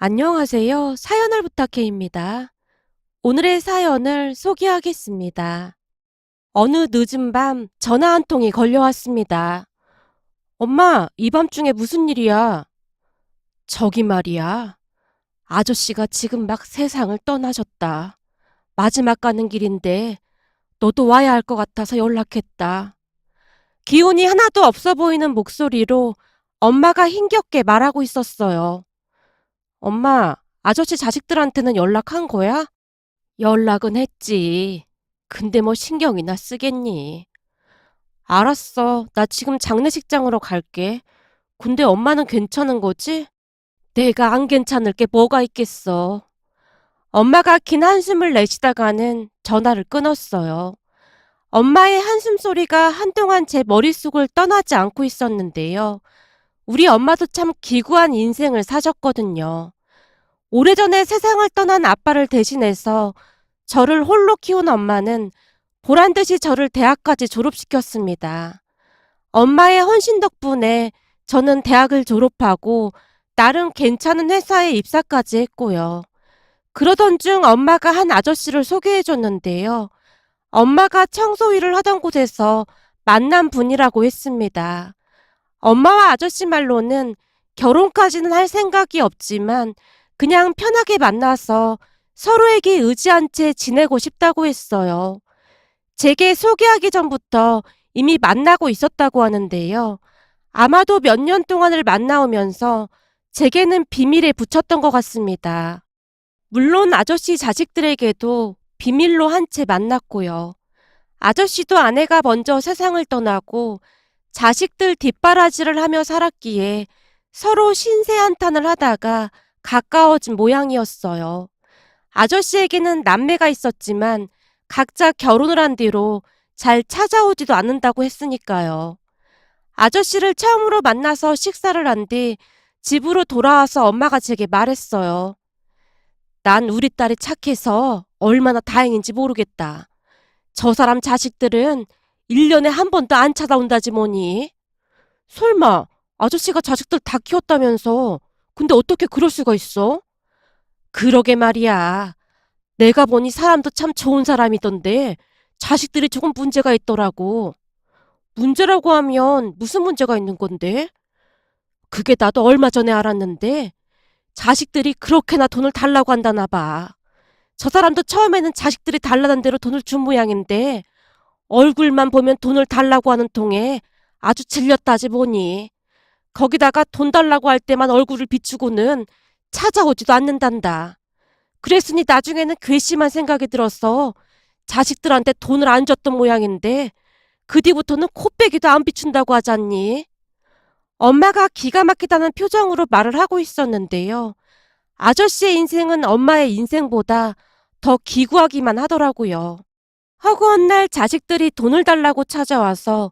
안녕하세요. 사연을 부탁해입니다. 오늘의 사연을 소개하겠습니다. 어느 늦은 밤 전화 한 통이 걸려왔습니다. 엄마, 이 밤중에 무슨 일이야? 저기 말이야. 아저씨가 지금 막 세상을 떠나셨다. 마지막 가는 길인데 너도 와야 할 것 같아서 연락했다. 기운이 하나도 없어 보이는 목소리로 엄마가 힘겹게 말하고 있었어요. 엄마, 아저씨 자식들한테는 연락한 거야? 연락은 했지. 근데 뭐 신경이나 쓰겠니? 알았어. 나 지금 장례식장으로 갈게. 근데 엄마는 괜찮은 거지? 내가 안 괜찮을 게 뭐가 있겠어. 엄마가 긴 한숨을 내쉬다가는 전화를 끊었어요. 엄마의 한숨 소리가 한동안 제 머릿속을 떠나지 않고 있었는데요. 우리 엄마도 참 기구한 인생을 사셨거든요. 오래전에 세상을 떠난 아빠를 대신해서 저를 홀로 키운 엄마는 보란듯이 저를 대학까지 졸업시켰습니다. 엄마의 헌신 덕분에 저는 대학을 졸업하고 나름 괜찮은 회사에 입사까지 했고요. 그러던 중 엄마가 한 아저씨를 소개해 줬는데요. 엄마가 청소 일을 하던 곳에서 만난 분이라고 했습니다. 엄마와 아저씨 말로는 결혼까지는 할 생각이 없지만 그냥 편하게 만나서 서로에게 의지한 채 지내고 싶다고 했어요. 제게 소개하기 전부터 이미 만나고 있었다고 하는데요. 아마도 몇 년 동안을 만나오면서 제게는 비밀에 붙였던 것 같습니다. 물론 아저씨 자식들에게도 비밀로 한 채 만났고요. 아저씨도 아내가 먼저 세상을 떠나고 자식들 뒷바라지를 하며 살았기에 서로 신세한탄을 하다가 가까워진 모양이었어요. 아저씨에게는 남매가 있었지만 각자 결혼을 한 뒤로 잘 찾아오지도 않는다고 했으니까요. 아저씨를 처음으로 만나서 식사를 한 뒤 집으로 돌아와서 엄마가 제게 말했어요. 난 우리 딸이 착해서 얼마나 다행인지 모르겠다. 저 사람 자식들은 1년에 한 번도 안 찾아온다지 뭐니. 설마 아저씨가 자식들 다 키웠다면서. 근데 어떻게 그럴 수가 있어? 그러게 말이야. 내가 보니 사람도 참 좋은 사람이던데 자식들이 조금 문제가 있더라고. 문제라고 하면 무슨 문제가 있는 건데? 그게 나도 얼마 전에 알았는데 자식들이 그렇게나 돈을 달라고 한다나 봐. 저 사람도 처음에는 자식들이 달라는 대로 돈을 준 모양인데 얼굴만 보면 돈을 달라고 하는 통에 아주 질렸다지 뭐니. 거기다가 돈 달라고 할 때만 얼굴을 비추고는 찾아오지도 않는단다. 그랬으니 나중에는 괘씸한 생각이 들어서 자식들한테 돈을 안 줬던 모양인데 그 뒤부터는 코빼기도 안 비춘다고 하잖니. 엄마가 기가 막히다는 표정으로 말을 하고 있었는데요. 아저씨의 인생은 엄마의 인생보다 더 기구하기만 하더라고요. 허구한 날 자식들이 돈을 달라고 찾아와서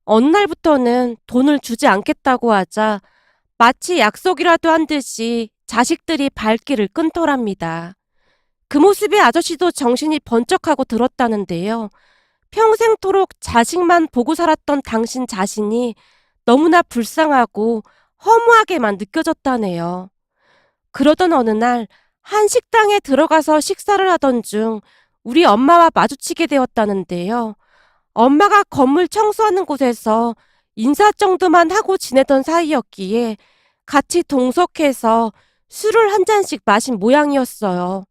어느 날부터는 돈을 주지 않겠다고 하자 마치 약속이라도 한 듯이 자식들이 발길을 끊더랍니다. 그 모습에 아저씨도 정신이 번쩍하고 들었다는데요. 평생토록 자식만 보고 살았던 당신 자신이 너무나 불쌍하고 허무하게만 느껴졌다네요. 그러던 어느 날 한 식당에 들어가서 식사를 하던 중 우리 엄마와 마주치게 되었다는데요. 엄마가 건물 청소하는 곳에서 인사 정도만 하고 지내던 사이였기에 같이 동석해서 술을 한 잔씩 마신 모양이었어요.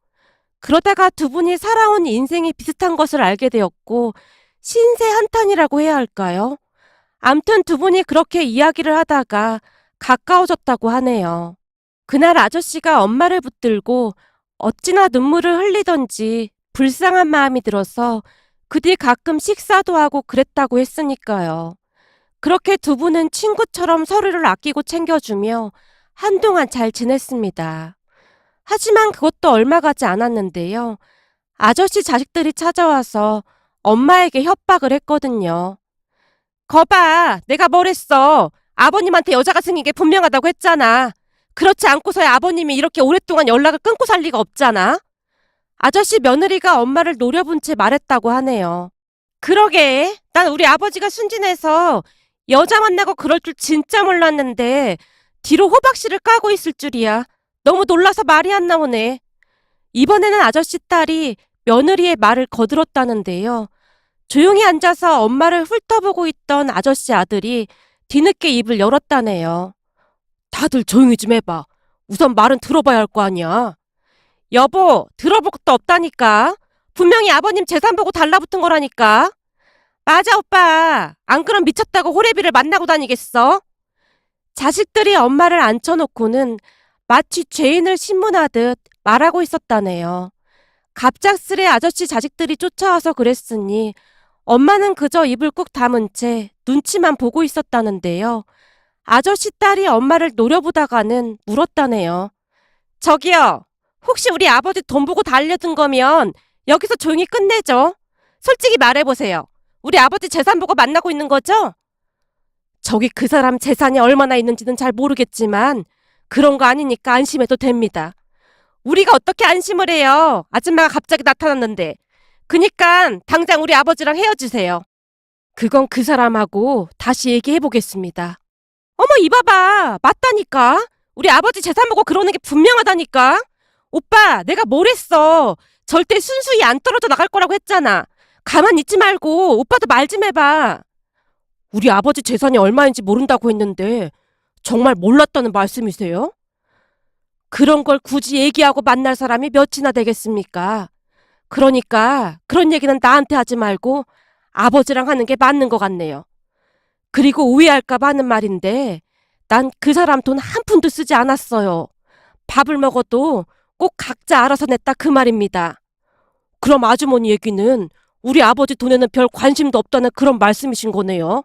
그러다가 두 분이 살아온 인생이 비슷한 것을 알게 되었고 신세 한탄이라고 해야 할까요? 암튼 두 분이 그렇게 이야기를 하다가 가까워졌다고 하네요. 그날 아저씨가 엄마를 붙들고 어찌나 눈물을 흘리던지 불쌍한 마음이 들어서 그 뒤 가끔 식사도 하고 그랬다고 했으니까요. 그렇게 두 분은 친구처럼 서로를 아끼고 챙겨주며 한동안 잘 지냈습니다. 하지만 그것도 얼마 가지 않았는데요. 아저씨 자식들이 찾아와서 엄마에게 협박을 했거든요. 거봐, 내가 뭘 했어. 아버님한테 여자가 생긴 게 분명하다고 했잖아. 그렇지 않고서야 아버님이 이렇게 오랫동안 연락을 끊고 살 리가 없잖아. 아저씨 며느리가 엄마를 노려본 채 말했다고 하네요. 그러게, 난 우리 아버지가 순진해서 여자 만나고 그럴 줄 진짜 몰랐는데 뒤로 호박씨를 까고 있을 줄이야. 너무 놀라서 말이 안 나오네. 이번에는 아저씨 딸이 며느리의 말을 거들었다는데요. 조용히 앉아서 엄마를 훑어보고 있던 아저씨 아들이 뒤늦게 입을 열었다네요. 다들 조용히 좀 해봐. 우선 말은 들어봐야 할 거 아니야. 여보, 들어볼 것도 없다니까. 분명히 아버님 재산 보고 달라붙은 거라니까. 맞아, 오빠. 안 그럼 미쳤다고 호래비를 만나고 다니겠어? 자식들이 엄마를 앉혀놓고는 마치 죄인을 신문하듯 말하고 있었다네요. 갑작스레 아저씨 자식들이 쫓아와서 그랬으니 엄마는 그저 입을 꾹 다문 채 눈치만 보고 있었다는데요. 아저씨 딸이 엄마를 노려보다가는 물었다네요. 저기요, 혹시 우리 아버지 돈 보고 달려든 거면 여기서 조용히 끝내죠. 솔직히 말해보세요. 우리 아버지 재산 보고 만나고 있는 거죠? 저기 그 사람 재산이 얼마나 있는지는 잘 모르겠지만 그런 거 아니니까 안심해도 됩니다. 우리가 어떻게 안심을 해요? 아줌마가 갑자기 나타났는데. 그니까 당장 우리 아버지랑 헤어지세요. 그건 그 사람하고 다시 얘기해 보겠습니다. 어머, 이봐봐. 맞다니까. 우리 아버지 재산 보고 그러는 게 분명하다니까. 오빠, 내가 뭘 했어. 절대 순수히 안 떨어져 나갈 거라고 했잖아. 가만 있지 말고 오빠도 말 좀 해봐. 우리 아버지 재산이 얼마인지 모른다고 했는데 정말 몰랐다는 말씀이세요? 그런 걸 굳이 얘기하고 만날 사람이 몇이나 되겠습니까? 그러니까 그런 얘기는 나한테 하지 말고 아버지랑 하는 게 맞는 것 같네요. 그리고 오해할까 봐 하는 말인데 난 그 사람 돈 한 푼도 쓰지 않았어요. 밥을 먹어도 꼭 각자 알아서 냈다 그 말입니다. 그럼 아주머니 얘기는 우리 아버지 돈에는 별 관심도 없다는 그런 말씀이신 거네요.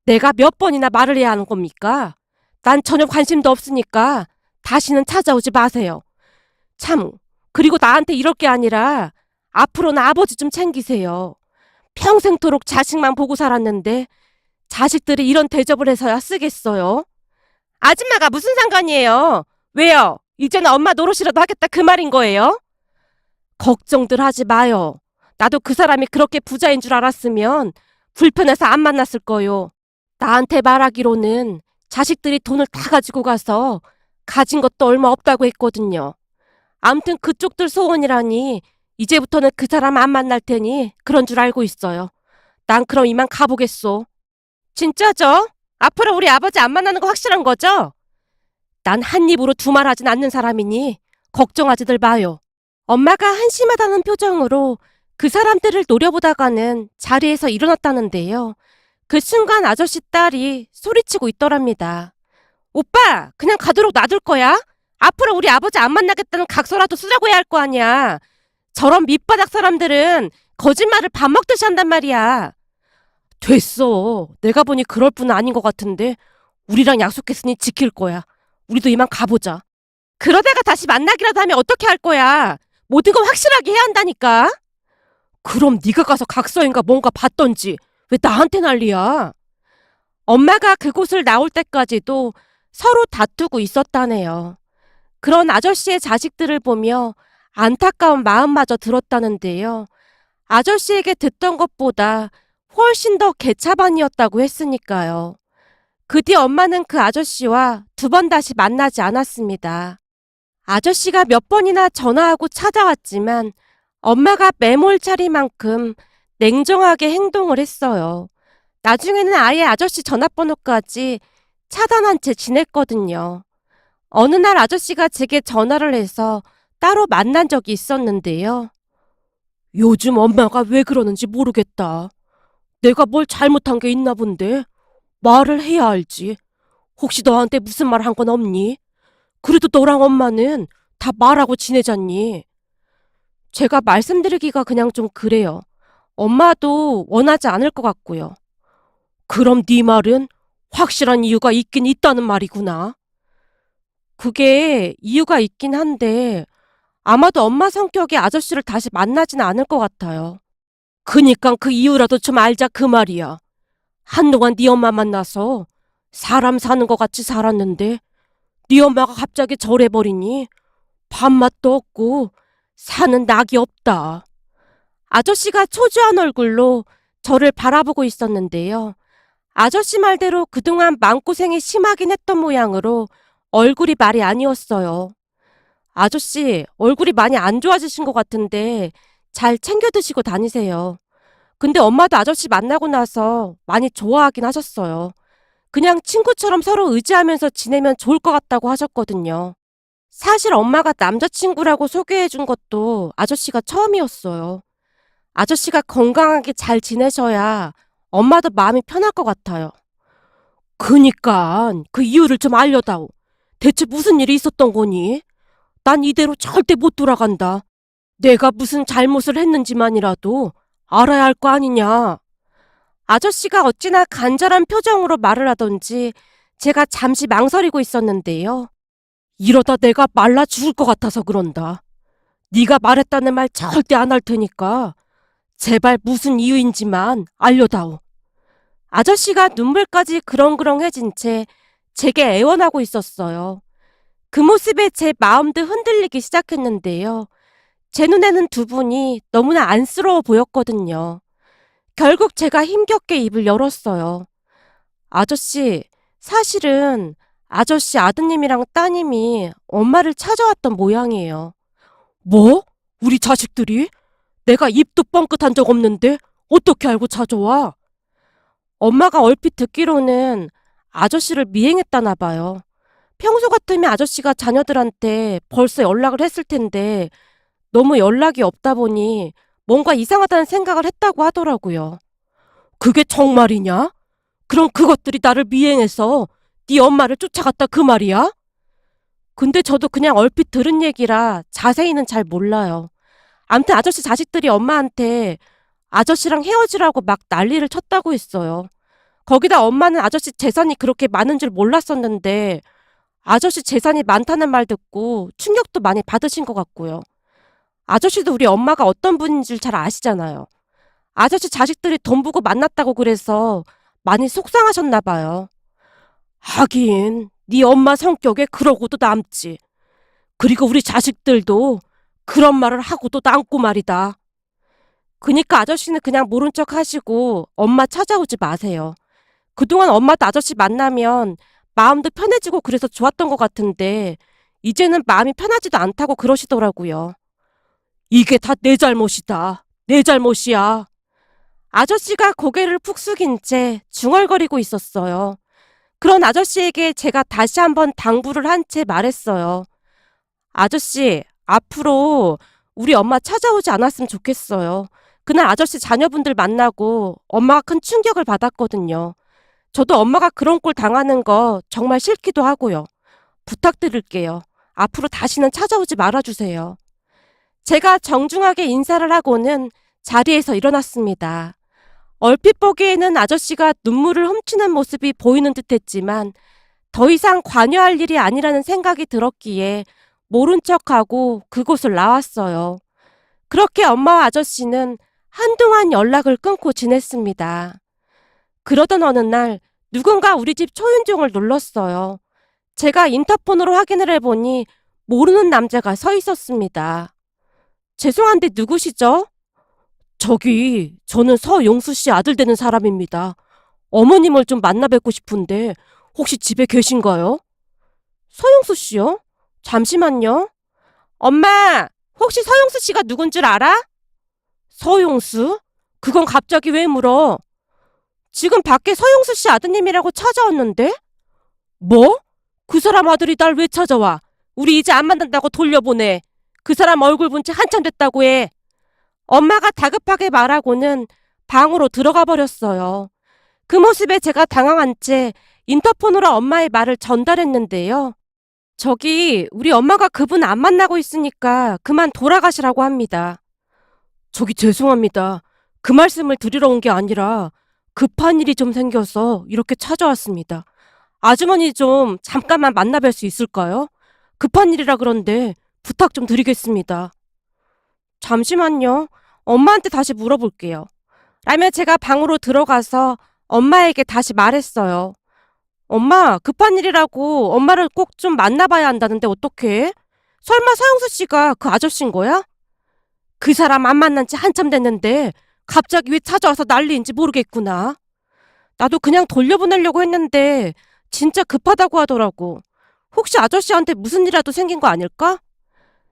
내가 몇 번이나 말을 해야 하는 겁니까? 난 전혀 관심도 없으니까 다시는 찾아오지 마세요. 참, 그리고 나한테 이럴 게 아니라 앞으로는 아버지 좀 챙기세요. 평생토록 자식만 보고 살았는데 자식들이 이런 대접을 해서야 쓰겠어요? 아줌마가 무슨 상관이에요? 왜요? 이제는 엄마 노릇이라도 하겠다 그 말인 거예요? 걱정들 하지 마요. 나도 그 사람이 그렇게 부자인 줄 알았으면 불편해서 안 만났을 거요. 나한테 말하기로는 자식들이 돈을 다 가지고 가서 가진 것도 얼마 없다고 했거든요. 암튼 그쪽들 소원이라니 이제부터는 그 사람 안 만날 테니 그런 줄 알고 있어요. 난 그럼 이만 가보겠소. 진짜죠? 앞으로 우리 아버지 안 만나는 거 확실한 거죠? 난 한 입으로 두 말 하진 않는 사람이니 걱정하지들 마요. 엄마가 한심하다는 표정으로 그 사람들을 노려보다가는 자리에서 일어났다는데요. 그 순간 아저씨 딸이 소리치고 있더랍니다. 오빠, 그냥 가도록 놔둘 거야? 앞으로 우리 아버지 안 만나겠다는 각서라도 쓰자고 해야 할 거 아니야. 저런 밑바닥 사람들은 거짓말을 밥 먹듯이 한단 말이야. 됐어. 내가 보니 그럴 뿐은 아닌 것 같은데 우리랑 약속했으니 지킬 거야. 우리도 이만 가보자. 그러다가 다시 만나기라도 하면 어떻게 할 거야? 모든 걸 확실하게 해야 한다니까. 그럼 네가 가서 각서인가 뭔가 봤던지 왜 나한테 난리야? 엄마가 그곳을 나올 때까지도 서로 다투고 있었다네요. 그런 아저씨의 자식들을 보며 안타까운 마음마저 들었다는데요. 아저씨에게 듣던 것보다 훨씬 더 개차반이었다고 했으니까요. 그 뒤 엄마는 그 아저씨와 두 번 다시 만나지 않았습니다. 아저씨가 몇 번이나 전화하고 찾아왔지만 엄마가 매몰차리만큼 냉정하게 행동을 했어요. 나중에는 아예 아저씨 전화번호까지 차단한 채 지냈거든요. 어느 날 아저씨가 제게 전화를 해서 따로 만난 적이 있었는데요. 요즘 엄마가 왜 그러는지 모르겠다. 내가 뭘 잘못한 게 있나 본데 말을 해야 알지. 혹시 너한테 무슨 말 한 건 없니? 그래도 너랑 엄마는 다 말하고 지내잖니. 제가 말씀드리기가 그냥 좀 그래요. 엄마도 원하지 않을 것 같고요. 그럼 네 말은 확실한 이유가 있긴 있다는 말이구나. 그게 이유가 있긴 한데 아마도 엄마 성격의 아저씨를 다시 만나지는 않을 것 같아요. 그니까 그 이유라도 좀 알자 그 말이야. 한동안 네 엄마 만나서 사람 사는 것 같이 살았는데 네 엄마가 갑자기 저래버리니 밥맛도 없고 사는 낙이 없다. 아저씨가 초조한 얼굴로 저를 바라보고 있었는데요. 아저씨 말대로 그동안 마음고생이 심하긴 했던 모양으로 얼굴이 말이 아니었어요. 아저씨, 얼굴이 많이 안 좋아지신 것 같은데 잘 챙겨 드시고 다니세요. 근데 엄마도 아저씨 만나고 나서 많이 좋아하긴 하셨어요. 그냥 친구처럼 서로 의지하면서 지내면 좋을 것 같다고 하셨거든요. 사실 엄마가 남자친구라고 소개해 준 것도 아저씨가 처음이었어요. 아저씨가 건강하게 잘 지내셔야 엄마도 마음이 편할 것 같아요. 그니까 그 이유를 좀 알려다오. 대체 무슨 일이 있었던 거니? 난 이대로 절대 못 돌아간다. 내가 무슨 잘못을 했는지만이라도 알아야 할 거 아니냐. 아저씨가 어찌나 간절한 표정으로 말을 하던지 제가 잠시 망설이고 있었는데요. 이러다 내가 말라 죽을 것 같아서 그런다. 네가 말했다는 말 절대 안 할 테니까 제발 무슨 이유인지만 알려다오. 아저씨가 눈물까지 그렁그렁해진 채 제게 애원하고 있었어요. 그 모습에 제 마음도 흔들리기 시작했는데요. 제 눈에는 두 분이 너무나 안쓰러워 보였거든요. 결국 제가 힘겹게 입을 열었어요. 아저씨, 사실은 아저씨 아드님이랑 따님이 엄마를 찾아왔던 모양이에요. 뭐? 우리 자식들이? 내가 입도 뻥끗한 적 없는데 어떻게 알고 찾아와? 엄마가 얼핏 듣기로는 아저씨를 미행했다나 봐요. 평소 같으면 아저씨가 자녀들한테 벌써 연락을 했을 텐데 너무 연락이 없다 보니 뭔가 이상하다는 생각을 했다고 하더라고요. 그게 정말이냐? 그럼 그것들이 나를 미행해서 네 엄마를 쫓아갔다 그 말이야? 근데 저도 그냥 얼핏 들은 얘기라 자세히는 잘 몰라요. 암튼 아저씨 자식들이 엄마한테 아저씨랑 헤어지라고 막 난리를 쳤다고 했어요. 거기다 엄마는 아저씨 재산이 그렇게 많은 줄 몰랐었는데 아저씨 재산이 많다는 말 듣고 충격도 많이 받으신 것 같고요. 아저씨도 우리 엄마가 어떤 분인 줄 잘 아시잖아요. 아저씨 자식들이 돈 보고 만났다고 그래서 많이 속상하셨나 봐요. 하긴 네 엄마 성격에 그러고도 남지. 그리고 우리 자식들도 그런 말을 하고도 남고 말이다. 그니까 아저씨는 그냥 모른 척 하시고 엄마 찾아오지 마세요. 그동안 엄마도 아저씨 만나면 마음도 편해지고 그래서 좋았던 것 같은데 이제는 마음이 편하지도 않다고 그러시더라고요. 이게 다 내 잘못이다. 내 잘못이야. 아저씨가 고개를 푹 숙인 채 중얼거리고 있었어요. 그런 아저씨에게 제가 다시 한번 당부를 한 채 말했어요. 아저씨, 앞으로 우리 엄마 찾아오지 않았으면 좋겠어요. 그날 아저씨 자녀분들 만나고 엄마가 큰 충격을 받았거든요. 저도 엄마가 그런 꼴 당하는 거 정말 싫기도 하고요. 부탁드릴게요. 앞으로 다시는 찾아오지 말아주세요. 제가 정중하게 인사를 하고는 자리에서 일어났습니다. 얼핏 보기에는 아저씨가 눈물을 훔치는 모습이 보이는 듯했지만 더 이상 관여할 일이 아니라는 생각이 들었기에 모른 척하고 그곳을 나왔어요. 그렇게 엄마와 아저씨는 한동안 연락을 끊고 지냈습니다. 그러던 어느 날 누군가 우리 집 초인종을 눌렀어요. 제가 인터폰으로 확인을 해보니 모르는 남자가 서 있었습니다. 죄송한데 누구시죠? 저는 서용수 씨 아들 되는 사람입니다. 어머님을 좀 만나 뵙고 싶은데 혹시 집에 계신가요? 서용수 씨요? 잠시만요. 엄마, 혹시 서용수 씨가 누군 줄 알아? 서용수? 그건 갑자기 왜 물어? 지금 밖에 서용수 씨 아드님이라고 찾아왔는데? 뭐? 그 사람 아들이 날 왜 찾아와? 우리 이제 안 만난다고 돌려보내. 그 사람 얼굴 본 지 한참 됐다고 해. 엄마가 다급하게 말하고는 방으로 들어가 버렸어요. 그 모습에 제가 당황한 채 인터폰으로 엄마의 말을 전달했는데요. 우리 엄마가 그분 안 만나고 있으니까 그만 돌아가시라고 합니다. 죄송합니다. 그 말씀을 드리러 온 게 아니라 급한 일이 좀 생겨서 이렇게 찾아왔습니다. 아주머니 좀 잠깐만 만나 뵐 수 있을까요? 급한 일이라 그런데 부탁 좀 드리겠습니다. 잠시만요. 엄마한테 다시 물어볼게요. 라며 제가 방으로 들어가서 엄마에게 다시 말했어요. 엄마, 급한 일이라고 엄마를 꼭 좀 만나봐야 한다는데 어떡해? 설마 서영수 씨가 그 아저씨인 거야? 그 사람 안 만난 지 한참 됐는데 갑자기 왜 찾아와서 난리인지 모르겠구나. 나도 그냥 돌려보내려고 했는데 진짜 급하다고 하더라고. 혹시 아저씨한테 무슨 일이라도 생긴 거 아닐까?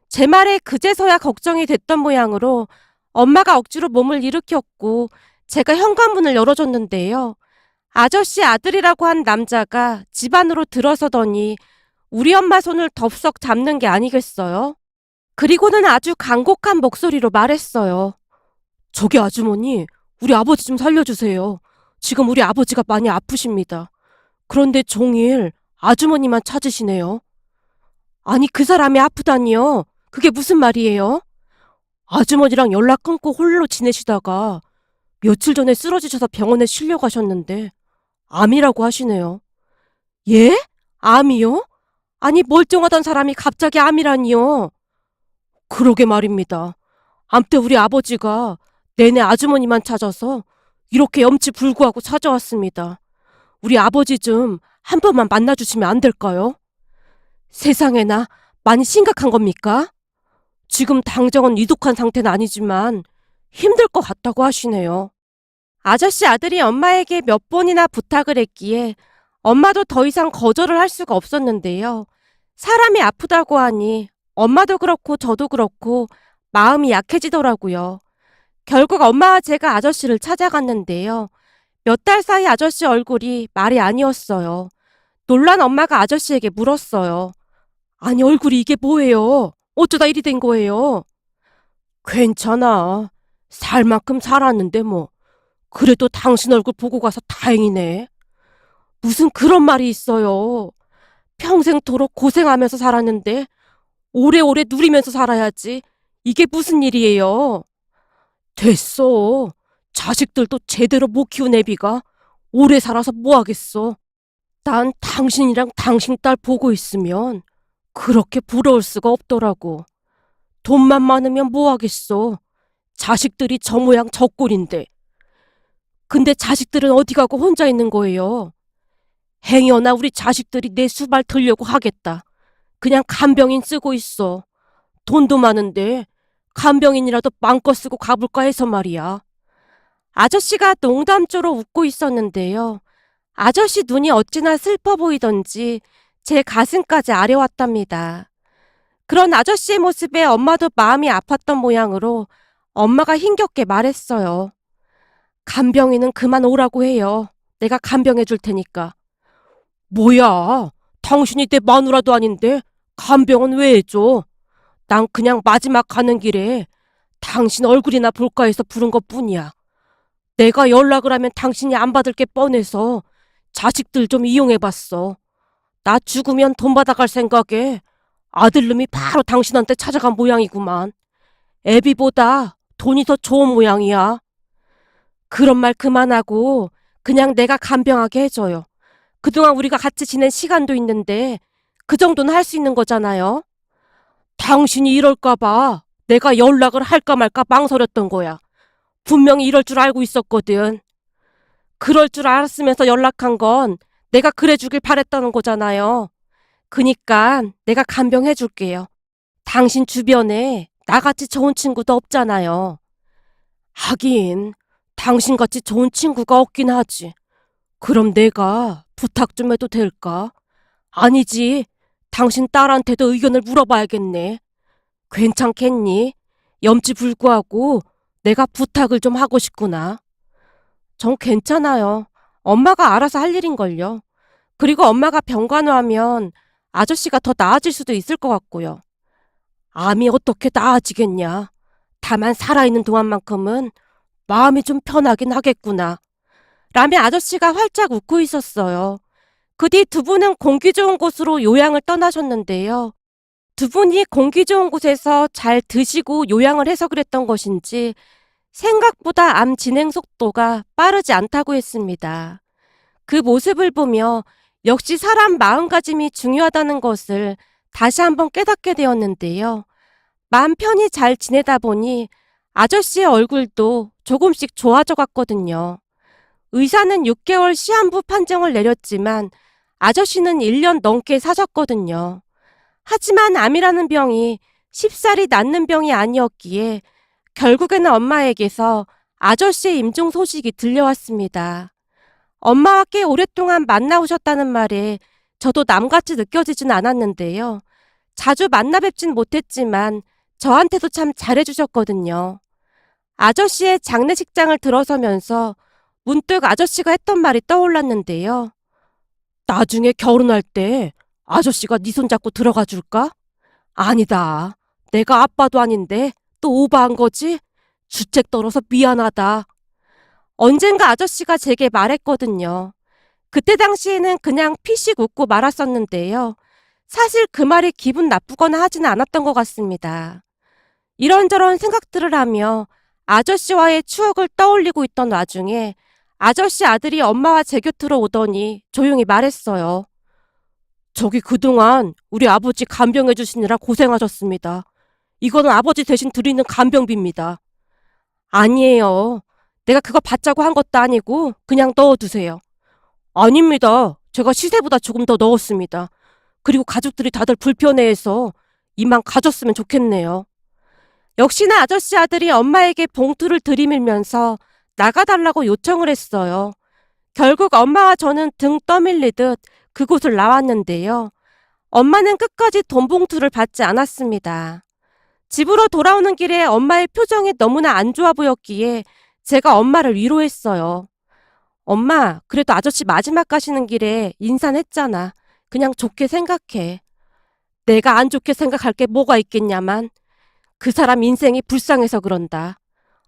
제 말에 그제서야 걱정이 됐던 모양으로 엄마가 억지로 몸을 일으켰고 제가 현관문을 열어줬는데요. 아저씨 아들이라고 한 남자가 집 안으로 들어서더니 우리 엄마 손을 덥석 잡는 게 아니겠어요? 그리고는 아주 간곡한 목소리로 말했어요. 저기 아주머니, 우리 아버지 좀 살려주세요. 지금 우리 아버지가 많이 아프십니다. 그런데 종일 아주머니만 찾으시네요. 아니, 그 사람이 아프다니요? 그게 무슨 말이에요? 아주머니랑 연락 끊고 홀로 지내시다가 며칠 전에 쓰러지셔서 병원에 실려가셨는데 암이라고 하시네요. 예? 암이요? 아니, 멀쩡하던 사람이 갑자기 암이라니요? 그러게 말입니다. 암 때 우리 아버지가 내내 아주머니만 찾아서 이렇게 염치불구하고 찾아왔습니다. 우리 아버지 좀 한 번만 만나주시면 안 될까요? 세상에나, 많이 심각한 겁니까? 지금 당장은 위독한 상태는 아니지만 힘들 것 같다고 하시네요. 아저씨 아들이 엄마에게 몇 번이나 부탁을 했기에 엄마도 더 이상 거절을 할 수가 없었는데요. 사람이 아프다고 하니 엄마도 그렇고 저도 그렇고 마음이 약해지더라고요. 결국 엄마와 제가 아저씨를 찾아갔는데요. 몇 달 사이 아저씨 얼굴이 말이 아니었어요. 놀란 엄마가 아저씨에게 물었어요. 아니, 얼굴이 이게 뭐예요? 어쩌다 이리 된 거예요? 괜찮아. 살 만큼 살았는데 뭐. 그래도 당신 얼굴 보고 가서 다행이네. 무슨 그런 말이 있어요. 평생토록 고생하면서 살았는데 오래오래 누리면서 살아야지. 이게 무슨 일이에요? 됐어. 자식들도 제대로 못 키운 애비가 오래 살아서 뭐 하겠어. 난 당신이랑 당신 딸 보고 있으면 그렇게 부러울 수가 없더라고. 돈만 많으면 뭐 하겠어. 자식들이 저 모양 저 꼴인데. 근데 자식들은 어디 가고 혼자 있는 거예요. 행여나 우리 자식들이 내 수발 들려고 하겠다. 그냥 간병인 쓰고 있어. 돈도 많은데 간병인이라도 마음껏 쓰고 가볼까 해서 말이야. 아저씨가 농담조로 웃고 있었는데요. 아저씨 눈이 어찌나 슬퍼 보이던지 제 가슴까지 아려왔답니다. 그런 아저씨의 모습에 엄마도 마음이 아팠던 모양으로 엄마가 힘겹게 말했어요. 간병인은 그만 오라고 해요. 내가 간병해 줄 테니까. 뭐야? 당신이 내 마누라도 아닌데 간병은 왜 해줘? 난 그냥 마지막 가는 길에 당신 얼굴이나 볼까 해서 부른 것뿐이야. 내가 연락을 하면 당신이 안 받을 게 뻔해서 자식들 좀 이용해봤어. 나 죽으면 돈 받아갈 생각에 아들놈이 바로 당신한테 찾아간 모양이구만. 애비보다 돈이 더 좋은 모양이야. 그런 말 그만하고 그냥 내가 간병하게 해줘요. 그동안 우리가 같이 지낸 시간도 있는데 그 정도는 할 수 있는 거잖아요. 당신이 이럴까봐 내가 연락을 할까 말까 망설였던 거야. 분명히 이럴 줄 알고 있었거든. 그럴 줄 알았으면서 연락한 건 내가 그래주길 바랬다는 거잖아요. 그니까 내가 간병해 줄게요. 당신 주변에 나같이 좋은 친구도 없잖아요. 하긴 당신같이 좋은 친구가 없긴 하지. 그럼 내가 부탁 좀 해도 될까? 아니지. 당신 딸한테도 의견을 물어봐야겠네. 괜찮겠니? 염치불구하고 내가 부탁을 좀 하고 싶구나. 전 괜찮아요. 엄마가 알아서 할 일인걸요. 그리고 엄마가 병간호하면 아저씨가 더 나아질 수도 있을 것 같고요. 암이 어떻게 나아지겠냐. 다만 살아있는 동안만큼은 마음이 좀 편하긴 하겠구나. 라며 아저씨가 활짝 웃고 있었어요. 그 뒤 두 분은 공기 좋은 곳으로 요양을 떠나셨는데요. 두 분이 공기 좋은 곳에서 잘 드시고 요양을 해서 그랬던 것인지 생각보다 암 진행 속도가 빠르지 않다고 했습니다. 그 모습을 보며 역시 사람 마음가짐이 중요하다는 것을 다시 한번 깨닫게 되었는데요. 마음 편히 잘 지내다 보니 아저씨의 얼굴도 조금씩 좋아져 갔거든요. 의사는 6개월 시한부 판정을 내렸지만 아저씨는 1년 넘게 사셨거든요. 하지만 암이라는 병이 쉽사리 낫는 병이 아니었기에 결국에는 엄마에게서 아저씨의 임종 소식이 들려왔습니다. 엄마와 꽤 오랫동안 만나오셨다는 말에 저도 남같이 느껴지진 않았는데요. 자주 만나 뵙진 못했지만 저한테도 참 잘해주셨거든요. 아저씨의 장례식장을 들어서면서 문득 아저씨가 했던 말이 떠올랐는데요. 나중에 결혼할 때 아저씨가 네 손 잡고 들어가 줄까? 아니다. 내가 아빠도 아닌데 또 오버한 거지? 주책 떨어서 미안하다. 언젠가 아저씨가 제게 말했거든요. 그때 당시에는 그냥 피식 웃고 말았었는데요. 사실 그 말이 기분 나쁘거나 하지는 않았던 것 같습니다. 이런저런 생각들을 하며 아저씨와의 추억을 떠올리고 있던 와중에 아저씨 아들이 엄마와 제 곁으로 오더니 조용히 말했어요. 저기 그동안 우리 아버지 간병해 주시느라 고생하셨습니다. 이거는 아버지 대신 드리는 간병비입니다. 아니에요. 내가 그거 받자고 한 것도 아니고 그냥 넣어두세요. 아닙니다. 제가 시세보다 조금 더 넣었습니다. 그리고 가족들이 다들 불편해해서 이만 가졌으면 좋겠네요. 역시나 아저씨 아들이 엄마에게 봉투를 들이밀면서 나가달라고 요청을 했어요. 결국 엄마와 저는 등 떠밀리듯 그곳을 나왔는데요. 엄마는 끝까지 돈 봉투를 받지 않았습니다. 집으로 돌아오는 길에 엄마의 표정이 너무나 안 좋아 보였기에 제가 엄마를 위로했어요. 엄마, 그래도 아저씨 마지막 가시는 길에 인사는 했잖아. 그냥 좋게 생각해. 내가 안 좋게 생각할 게 뭐가 있겠냐만. 그 사람 인생이 불쌍해서 그런다.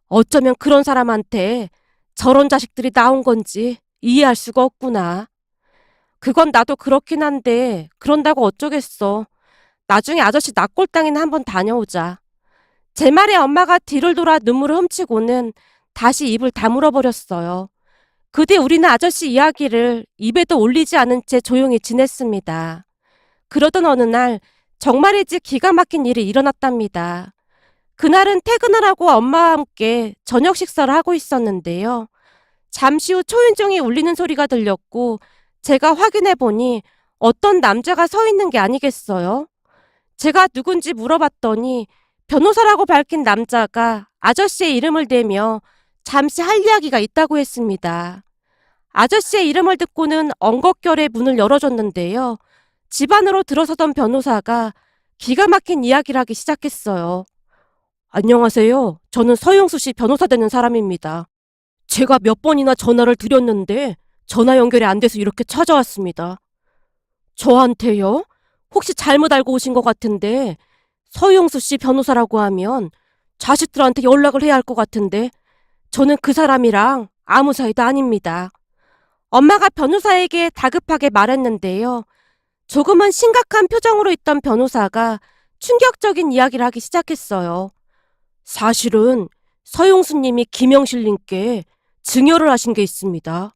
어쩌면 그런 사람한테 저런 자식들이 나온 건지 이해할 수가 없구나. 그건 나도 그렇긴 한데 그런다고 어쩌겠어. 나중에 아저씨 납골당이나 한번 다녀오자. 제 말에 엄마가 뒤를 돌아 눈물을 훔치고는 다시 입을 다물어 버렸어요. 그 뒤 우리는 아저씨 이야기를 입에도 올리지 않은 채 조용히 지냈습니다. 그러던 어느 날 정말이지 기가 막힌 일이 일어났답니다. 그날은 퇴근을 하고 엄마와 함께 저녁 식사를 하고 있었는데요. 잠시 후 초인종이 울리는 소리가 들렸고 제가 확인해 보니 어떤 남자가 서 있는 게 아니겠어요? 제가 누군지 물어봤더니 변호사라고 밝힌 남자가 아저씨의 이름을 대며 잠시 할 이야기가 있다고 했습니다. 아저씨의 이름을 듣고는 엉겁결에 문을 열어줬는데요. 집 안으로 들어서던 변호사가 기가 막힌 이야기를 하기 시작했어요. 안녕하세요. 저는 서영수 씨 변호사 되는 사람입니다. 제가 몇 번이나 전화를 드렸는데 전화 연결이 안 돼서 이렇게 찾아왔습니다. 저한테요? 혹시 잘못 알고 오신 것 같은데 서영수 씨 변호사라고 하면 자식들한테 연락을 해야 할 것 같은데 저는 그 사람이랑 아무 사이도 아닙니다. 엄마가 변호사에게 다급하게 말했는데요. 조금은 심각한 표정으로 있던 변호사가 충격적인 이야기를 하기 시작했어요. 사실은 서용수님이 김영실님께 증여를 하신 게 있습니다.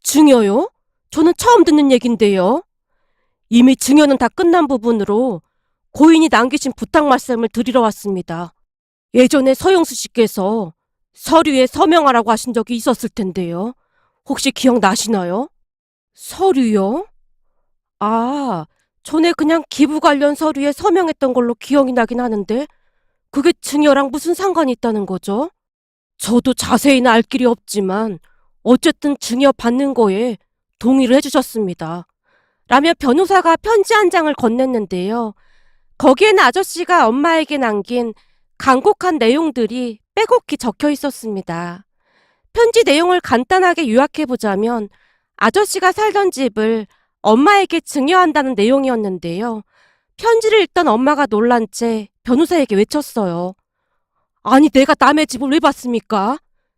증여요? 저는 처음 듣는 얘긴데요. 이미 증여는 다 끝난 부분으로 고인이 남기신 부탁 말씀을 드리러 왔습니다. 예전에 서용수 씨께서 서류에 서명하라고 하신 적이 있었을 텐데요. 혹시 기억나시나요? 서류요? 아, 전에 그냥 기부 관련 서류에 서명했던 걸로 기억이 나긴 하는데 그게 증여랑 무슨 상관이 있다는 거죠? 저도 자세히는 알 길이 없지만 어쨌든 증여 받는 거에 동의를 해주셨습니다. 라며 변호사가 편지 한 장을 건넸는데요. 거기에는 아저씨가 엄마에게 남긴 간곡한 내용들이 빼곡히 적혀 있었습니다. 편지 내용을 간단하게 요약해보자면 아저씨가 살던 집을 엄마에게 증여한다는 내용이었는데요. 편지를 읽던 엄마가 놀란 채 변호사에게 외쳤어요. 아니 내가 남의 집을 왜 받습니까?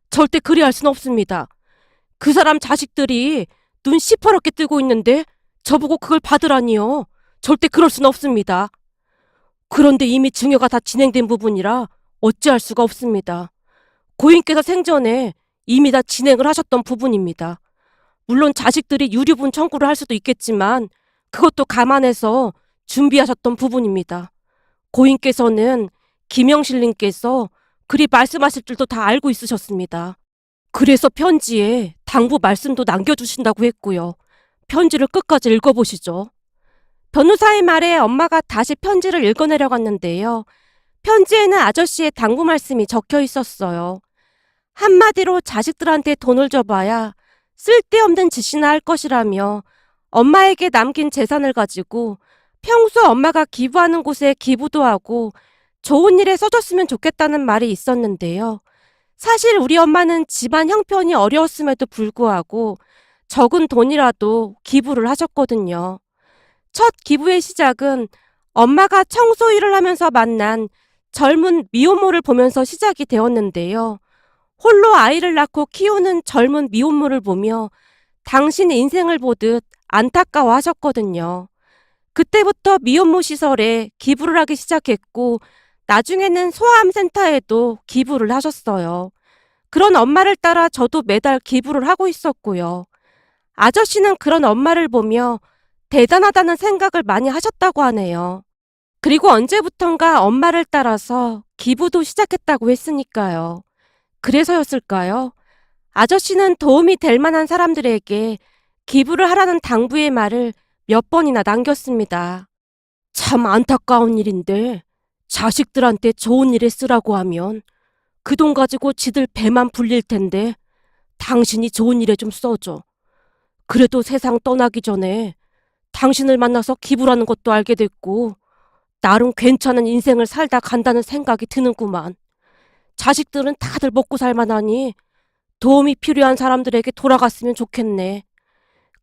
절대 그리할 순 없습니다. 그 사람 자식들이 눈 시퍼렇게 뜨고 있는데 저보고 그걸 받으라니요. 절대 그럴 순 없습니다. 그런데 이미 증여가 다 진행된 부분이라 어찌할 수가 없습니다. 고인께서 생전에 이미 다 진행을 하셨던 부분입니다. 물론 자식들이 유류분 청구를 할 수도 있겠지만 그것도 감안해서 준비하셨던 부분입니다. 고인께서는 김영실님께서 그리 말씀하실 줄도 다 알고 있으셨습니다. 그래서 편지에 당부 말씀도 남겨주신다고 했고요. 편지를 끝까지 읽어보시죠. 변호사의 말에 엄마가 다시 편지를 읽어내려갔는데요. 편지에는 아저씨의 당부 말씀이 적혀 있었어요. 한마디로 자식들한테 돈을 줘봐야 쓸데없는 짓이나 할 것이라며 엄마에게 남긴 재산을 가지고 평소 엄마가 기부하는 곳에 기부도 하고 좋은 일에 써줬으면 좋겠다는 말이 있었는데요. 사실 우리 엄마는 집안 형편이 어려웠음에도 불구하고 적은 돈이라도 기부를 하셨거든요. 첫 기부의 시작은 엄마가 청소 일을 하면서 만난 젊은 미혼모를 보면서 시작이 되었는데요. 홀로 아이를 낳고 키우는 젊은 미혼모를 보며 당신 인생을 보듯 안타까워 하셨거든요. 그때부터 미혼모 시설에 기부를 하기 시작했고, 나중에는 소아암센터에도 기부를 하셨어요. 그런 엄마를 따라 저도 매달 기부를 하고 있었고요. 아저씨는 그런 엄마를 보며 대단하다는 생각을 많이 하셨다고 하네요. 그리고 언제부턴가 엄마를 따라서 기부도 시작했다고 했으니까요. 그래서였을까요? 아저씨는 도움이 될 만한 사람들에게 기부를 하라는 당부의 말을 몇 번이나 남겼습니다. 참 안타까운 일인데 자식들한테 좋은 일에 쓰라고 하면 그 돈 가지고 지들 배만 불릴 텐데 당신이 좋은 일에 좀 써줘. 그래도 세상 떠나기 전에 당신을 만나서 기부라는 것도 알게 됐고 나름 괜찮은 인생을 살다 간다는 생각이 드는구만. 자식들은 다들 먹고 살만하니 도움이 필요한 사람들에게 돌아갔으면 좋겠네.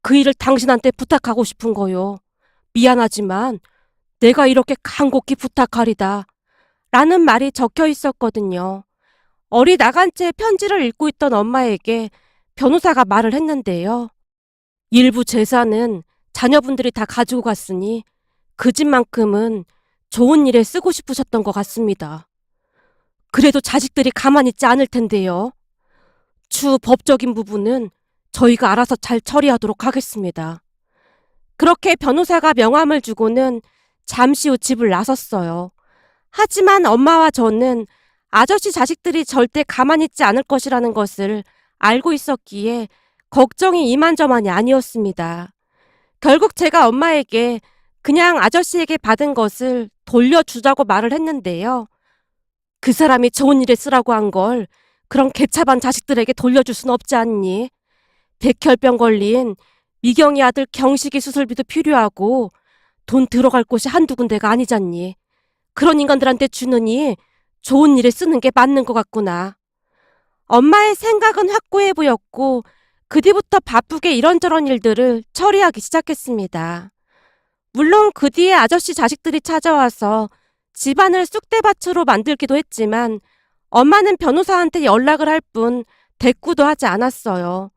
그 일을 당신한테 부탁하고 싶은 거요. 미안하지만 내가 이렇게 간곡히 부탁하리다. 라는 말이 적혀 있었거든요. 어리 나간 채 편지를 읽고 있던 엄마에게 변호사가 말을 했는데요. 일부 재산은 자녀분들이 다 가지고 갔으니 그 집만큼은 좋은 일에 쓰고 싶으셨던 것 같습니다. 그래도 자식들이 가만히 있지 않을 텐데요. 추후 법적인 부분은 저희가 알아서 잘 처리하도록 하겠습니다. 그렇게 변호사가 명함을 주고는 잠시 후 집을 나섰어요. 하지만 엄마와 저는 아저씨 자식들이 절대 가만히 있지 않을 것이라는 것을 알고 있었기에 걱정이 이만저만이 아니었습니다. 결국 제가 엄마에게 그냥 아저씨에게 받은 것을 돌려주자고 말을 했는데요. 그 사람이 좋은 일에 쓰라고 한 걸 그런 개차반 자식들에게 돌려줄 순 없지 않니? 백혈병 걸린 미경이 아들 경식이 수술비도 필요하고 돈 들어갈 곳이 한두 군데가 아니잖니. 그런 인간들한테 주느니 좋은 일에 쓰는 게 맞는 것 같구나. 엄마의 생각은 확고해 보였고 그 뒤부터 바쁘게 이런저런 일들을 처리하기 시작했습니다. 물론 그 뒤에 아저씨 자식들이 찾아와서 집안을 쑥대밭으로 만들기도 했지만 엄마는 변호사한테 연락을 할 뿐 대꾸도 하지 않았어요.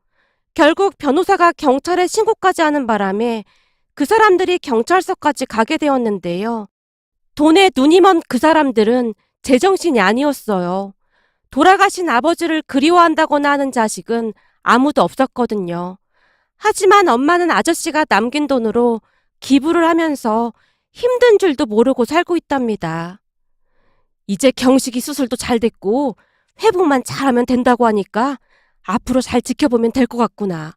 결국 변호사가 경찰에 신고까지 하는 바람에 그 사람들이 경찰서까지 가게 되었는데요. 돈에 눈이 먼 그 사람들은 제정신이 아니었어요. 돌아가신 아버지를 그리워한다거나 하는 자식은 아무도 없었거든요. 하지만 엄마는 아저씨가 남긴 돈으로 기부를 하면서 힘든 줄도 모르고 살고 있답니다. 이제 경식이 수술도 잘 됐고 회복만 잘하면 된다고 하니까 앞으로 잘 지켜보면 될 것 같구나.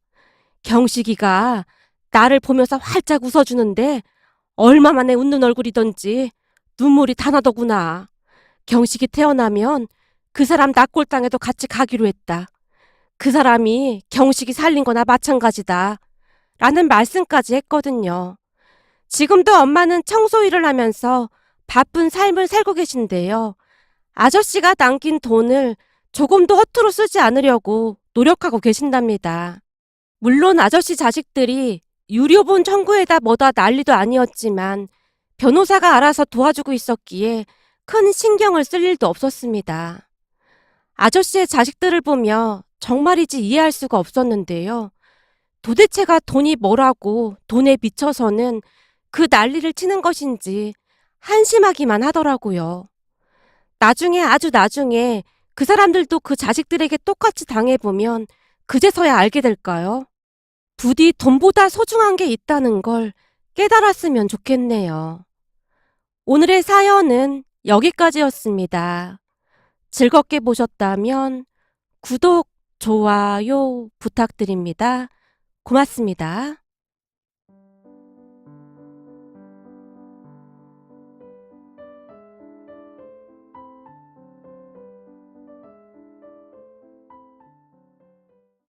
경식이가 나를 보면서 활짝 웃어주는데 얼마 만에 웃는 얼굴이던지 눈물이 다 나더구나. 경식이 태어나면 그 사람 낙골당에도 같이 가기로 했다. 그 사람이 경식이 살린 거나 마찬가지다. 라는 말씀까지 했거든요. 지금도 엄마는 청소 일을 하면서 바쁜 삶을 살고 계신데요. 아저씨가 남긴 돈을 조금도 허투루 쓰지 않으려고 노력하고 계신답니다. 물론 아저씨 자식들이 유료본 청구에다 뭐다 난리도 아니었지만 변호사가 알아서 도와주고 있었기에 큰 신경을 쓸 일도 없었습니다. 아저씨의 자식들을 보며 정말이지 이해할 수가 없었는데요. 도대체가 돈이 뭐라고 돈에 미쳐서는 그 난리를 치는 것인지 한심하기만 하더라고요. 나중에 아주 나중에 그 사람들도 그 자식들에게 똑같이 당해보면 그제서야 알게 될까요? 부디 돈보다 소중한 게 있다는 걸 깨달았으면 좋겠네요. 오늘의 사연은 여기까지였습니다. 즐겁게 보셨다면 구독, 좋아요 부탁드립니다. 고맙습니다.